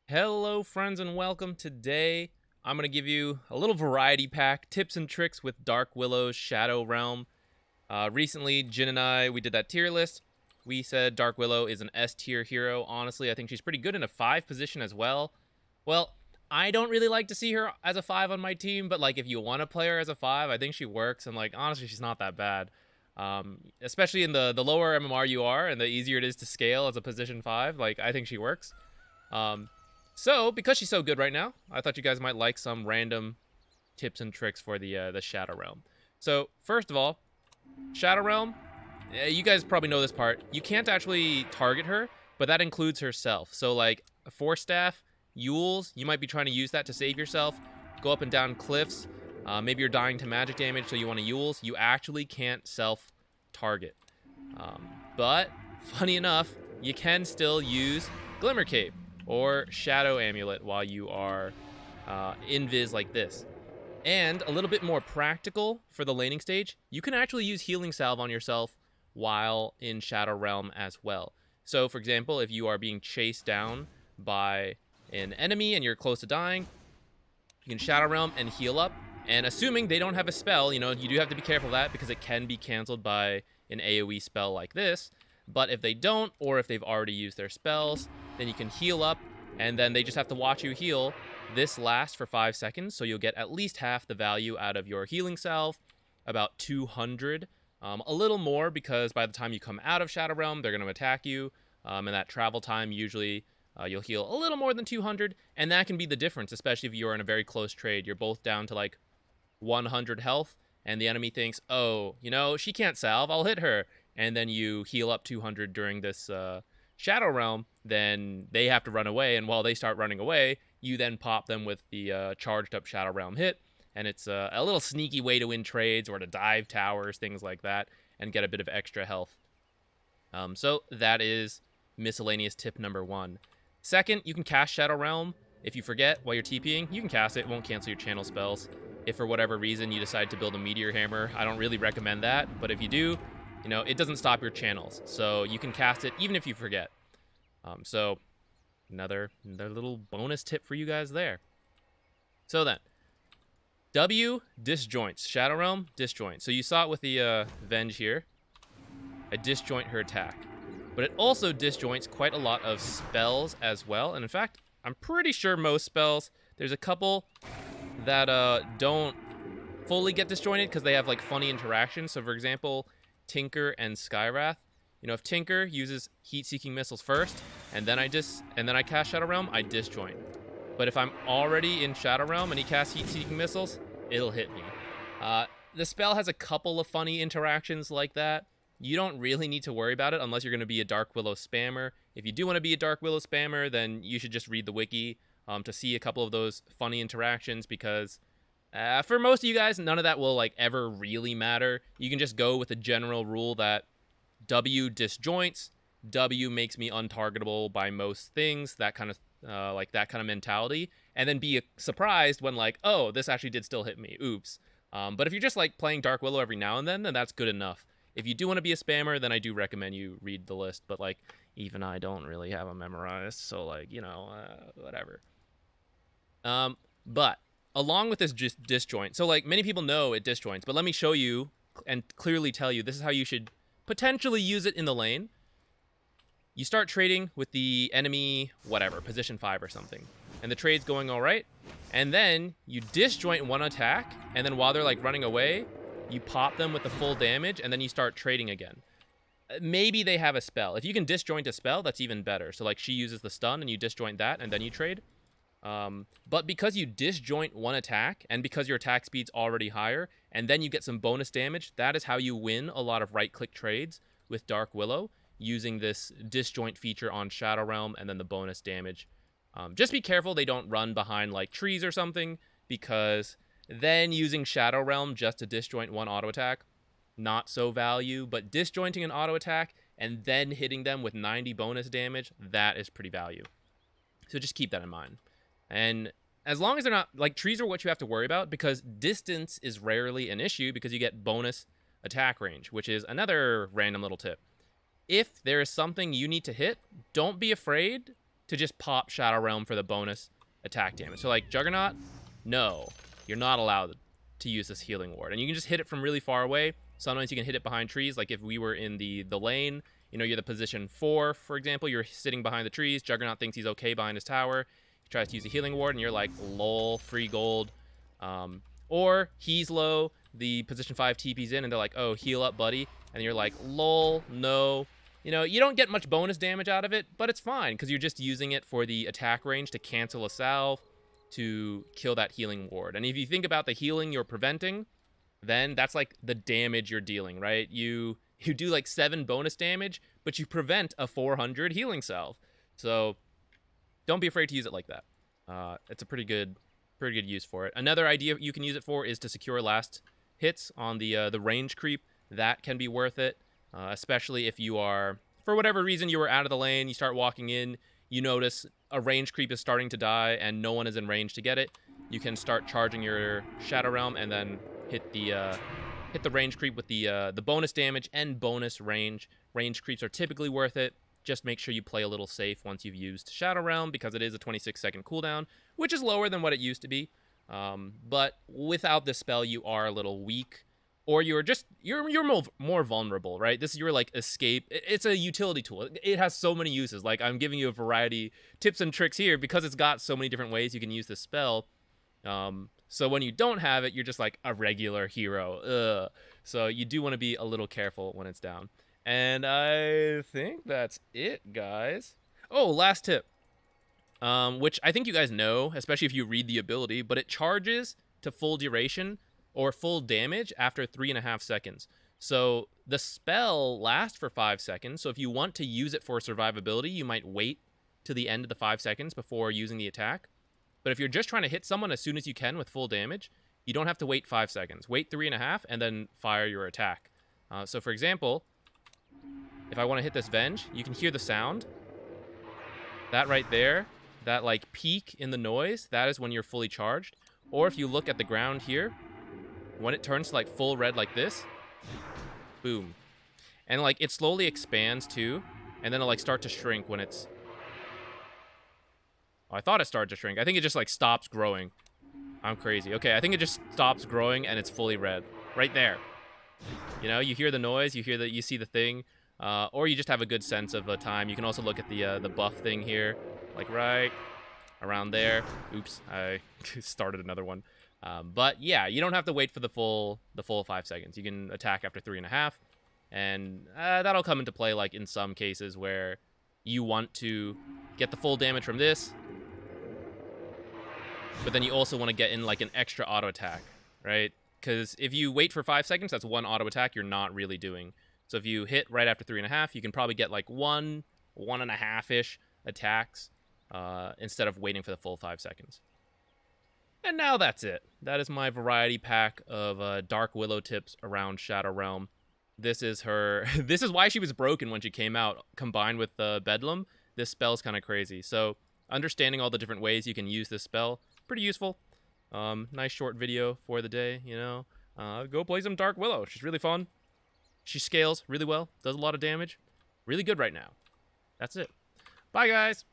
Hello friends and welcome. Today I'm going to give you a little variety pack, tips and tricks with Dark Willow's Shadow Realm. Recently, Jin and I, we did that tier list. We said Dark Willow is an S tier hero. Honestly, I think she's pretty good in a 5 position as well. Well, I don't really like to see her as a 5 on my team, but like if you want to play her as a 5, I think she works, and like honestly, she's not that bad. Especially in the lower MMR you are and the easier it is to scale as a position 5, like I think she works. Um, so, because she's so good right now, I thought you guys might like some random tips and tricks for the Shadow Realm. So, first of all, Shadow Realm, you guys probably know this part. You can't actually target her, but that includes herself. So, like, a Force Staff, Yules, you might be trying to use that to save yourself, go up and down cliffs. Maybe you're dying to magic damage, so you want to Yules. You actually can't self-target. But, funny enough, you can still use Glimmer Cape or Shadow Amulet while you are invis like this. And a little bit more practical for the laning stage, you can actually use Healing Salve on yourself while in Shadow Realm as well. So, for example, if you are being chased down by an enemy and you're close to dying, you can Shadow Realm and heal up. And assuming they don't have a spell, you do have to be careful of that because it can be canceled by an AoE spell like this. But if they don't, or if they've already used their spells, then you can heal up, and then they just have to watch you heal. This lasts for 5 seconds, so you'll get at least half the value out of your healing salve, about 200. A little more because by the time you come out of Shadow Realm, they're going to attack you, and that travel time usually you'll heal a little more than 200, and that can be the difference, especially if you're in a very close trade. You're both down to like 100 health, and the enemy thinks, oh, she can't salve, I'll hit her. And then you heal up 200 during this Shadow Realm, then they have to run away, and while they start running away, you then pop them with the charged up Shadow Realm hit, and it's a little sneaky way to win trades or to dive towers, things like that, and get a bit of extra health. So that is miscellaneous tip number 1. Second, you can cast Shadow Realm. If you forget while you're TPing, you can cast it. It won't cancel your channel spells. If for whatever reason you decide to build a Meteor Hammer, I don't really recommend that, but if you do, it doesn't stop your channels. So you can cast it even if you forget. So another little bonus tip for you guys there. So then, W disjoints. Shadow Realm, disjoint. So you saw it with the Venge here. I disjoint her attack. But it also disjoints quite a lot of spells as well. And in fact, I'm pretty sure most spells, there's a couple that don't fully get disjointed because they have like funny interactions. So for example, Tinker and Skywrath. If Tinker uses heat-seeking missiles first, and then I cast Shadow Realm, I disjoint. But if I'm already in Shadow Realm and he casts heat-seeking missiles, it'll hit me. The spell has a couple of funny interactions like that. You don't really need to worry about it unless you're going to be a Dark Willow spammer. If you do want to be a Dark Willow spammer, then you should just read the wiki to see a couple of those funny interactions, because for most of you guys, none of that will like ever really matter. You can just go with the general rule that W disjoints, W makes me untargetable by most things, that kind of mentality, and then be surprised when like, oh, this actually did still hit me, oops. But if you're just like playing Dark Willow every now and then that's good enough. If you do want to be a spammer, then I do recommend you read the list, but like even I don't really have them memorized, so like, whatever. But along with this disjoint, so like many people know it disjoints, but let me show you and clearly tell you this is how you should potentially use it in the lane. You start trading with the enemy, whatever, position 5 or something, and the trade's going all right, and then you disjoint one attack, and then while they're like running away, you pop them with the full damage, and then you start trading again. Maybe they have a spell. If you can disjoint a spell, that's even better. So like she uses the stun, and you disjoint that, and then you trade. But because you disjoint one attack, and because your attack speed's already higher, and then you get some bonus damage, that is how you win a lot of right-click trades with Dark Willow, using this disjoint feature on Shadow Realm, and then the bonus damage. Just be careful they don't run behind like trees or something, because then using Shadow Realm just to disjoint one auto attack, not so value, but disjointing an auto attack and then hitting them with 90 bonus damage, that is pretty value. So just keep that in mind. And as long as they're not, like, trees are what you have to worry about, because distance is rarely an issue because you get bonus attack range, which is another random little tip. If there is something you need to hit, don't be afraid to just pop Shadow Realm for the bonus attack damage. So like Juggernaut, no, you're not allowed to use this healing ward. And you can just hit it from really far away. Sometimes you can hit it behind trees. Like if we were in the lane, you know, you're the position 4, for example, you're sitting behind the trees. Juggernaut thinks he's okay behind his tower. He tries to use a healing ward, and you're like, lol, free gold. Or he's low, the position 5 TP's in, and they're like, oh, heal up, buddy. And you're like, lol, no. You know, you don't get much bonus damage out of it, but it's fine, because you're just using it for the attack range to cancel a salve, to kill that healing ward. And if you think about the healing you're preventing, then that's like the damage you're dealing, right? You do like 7 bonus damage, but you prevent a 400 healing salve. So don't be afraid to use it like that. It's a pretty good use for it. Another idea you can use it for is to secure last hits on the range creep. That can be worth it, especially if you are, for whatever reason, you were out of the lane, you start walking in, you notice a range creep is starting to die and no one is in range to get it. You can start charging your Shadow Realm and then hit the range creep with the bonus damage and bonus range. Range creeps are typically worth it. Just make sure you play a little safe once you've used Shadow Realm, because it is a 26-second cooldown, which is lower than what it used to be. But without this spell, you are a little weak, or you're more vulnerable, right? This is your like escape. It's a utility tool. It has so many uses. Like, I'm giving you a variety tips and tricks here because it's got so many different ways you can use this spell. So when you don't have it, you're just like a regular hero. Ugh. So you do want to be a little careful when it's down. And I think that's it, guys. Oh, last tip, which I think you guys know, especially if you read the ability, but it charges to full duration or full damage after 3.5 seconds. So the spell lasts for 5 seconds. So if you want to use it for survivability, you might wait to the end of the 5 seconds before using the attack. But if you're just trying to hit someone as soon as you can with full damage, you don't have to wait 5 seconds. Wait 3.5 and then fire your attack. So for example, if I want to hit this Venge, you can hear the sound. That right there, that like peak in the noise, that is when you're fully charged. Or if you look at the ground here, when it turns to like full red like this, boom. And like it slowly expands too, and then it'll like start to shrink when it's... Oh, I thought it started to shrink. I think it just like stops growing. I'm crazy. Okay, I think it just stops growing and it's fully red. Right there. You know, you hear the noise, you see the thing, or you just have a good sense of time. You can also look at the buff thing here, like right around there. Oops, I started another one. But yeah, you don't have to wait for the full 5 seconds. You can attack after 3.5, and that'll come into play like in some cases where you want to get the full damage from this, but then you also want to get in like an extra auto attack, right? Because if you wait for 5 seconds, that's one auto attack you're not really doing. So if you hit right after 3.5, you can probably get like 1.5-ish attacks instead of waiting for the full 5 seconds. And now that's it. That is my variety pack of Dark Willow tips around Shadow Realm. This is her. This is why she was broken when she came out, combined with Bedlam. This spell's kind of crazy. So understanding all the different ways you can use this spell, pretty useful. Nice short video for the day, you know. Go play some Dark Willow. She's really fun. She scales really well, does a lot of damage. Really good right now. That's it. Bye, guys.